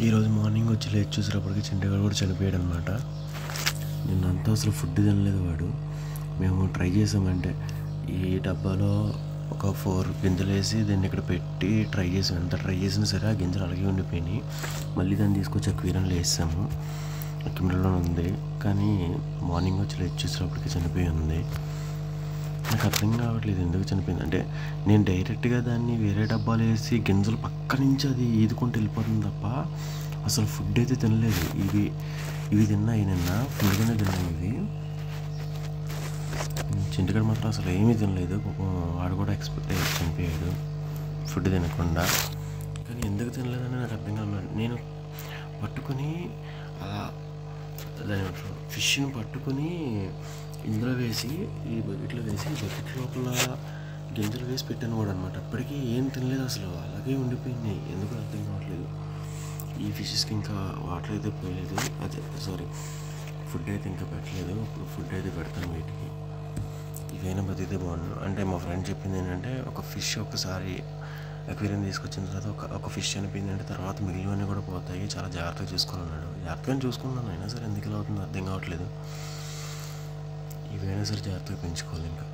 ఈరోజు మార్నింగ్ వచ్చి లేచి చూసేటప్పటికి చింటగాడు కూడా చనిపోయాడు అనమాట. నిన్నంతా అసలు ఫుడ్ తినలేదు వాడు. మేము ట్రై చేసామంటే ఈ డబ్బాలో ఒక 4 గింజలు వేసి దాన్ని ఇక్కడ పెట్టి ట్రై చేసాం. ఎంత ట్రై చేసినా సరే ఆ గింజలు అలాగే ఉండిపోయినాయి. మళ్ళీ దాన్ని తీసుకొచ్చి అక్వేరియంలో వేసాము. అక్వేరియంలో ఉంది, కానీ మార్నింగ్ వచ్చి లేచి చూసేటప్పటికి చనిపోయి ఉంది. నాకు అర్థం కావట్లేదు ఎందుకు చనిపోయింది. అంటే నేను డైరెక్ట్గా దాన్ని వేరే డబ్బాలు వేసి గింజలు పక్క నుంచి అది ఈదుకుంటూ వెళ్ళిపోతుంది తప్ప అసలు ఫుడ్ అయితే తినలేదు. ఇవి తిన్నాయి, నిన్న ఫుల్గానే తిన్నాయి ఇవి. చింటికాడు మాత్రం అసలు ఏమీ తినలేదు. వాడు కూడా ఎక్స్పెక్ట్ అయ్యి చనిపోయాడు ఫుడ్ తినకుండా. కానీ ఎందుకు తినలేదని నాకు అర్థం కాలేదు. నేను పట్టుకొని అలా దాని ఫిష్ని పట్టుకొని ఇందులో వేసి ఈ బకెట్లో వేసి బకెట్ లోపల గింజలు వేసి పెట్టాను కూడా అనమాట. అప్పటికీ ఏం తినలేదు అసలు, అలాగే ఉండిపోయింది. ఎందుకు అర్థం కావట్లేదు. ఈ ఫిషెస్కి ఇంకా వాటర్ అయితే పోయలేదు, ఫుడ్ అయితే ఇంకా పెట్టలేదు. ఇప్పుడు ఫుడ్ అయితే పెడతాను వీటికి. ఇవైనా బతికితే బాగుండు. అంటే మా ఫ్రెండ్ చెప్పింది ఏంటంటే ఒక ఫిష్ ఒకసారి అక్వేరియం తీసుకొచ్చిన తర్వాత ఒక ఫిష్ చనిపోయిందంటే తర్వాత మిగిలినవన్నీ కూడా పోతాయి, చాలా జాగ్రత్తగా చూసుకోవాలన్నాడు. జాగ్రత్తగా చూసుకున్నాను, అయినా సరే ఎందుకు ఇలా అవుతుందో అర్థం కావట్లేదు. ఇవైనా సరే జాగ్రత్తగా పెంచుకోవాలి ఇంకా.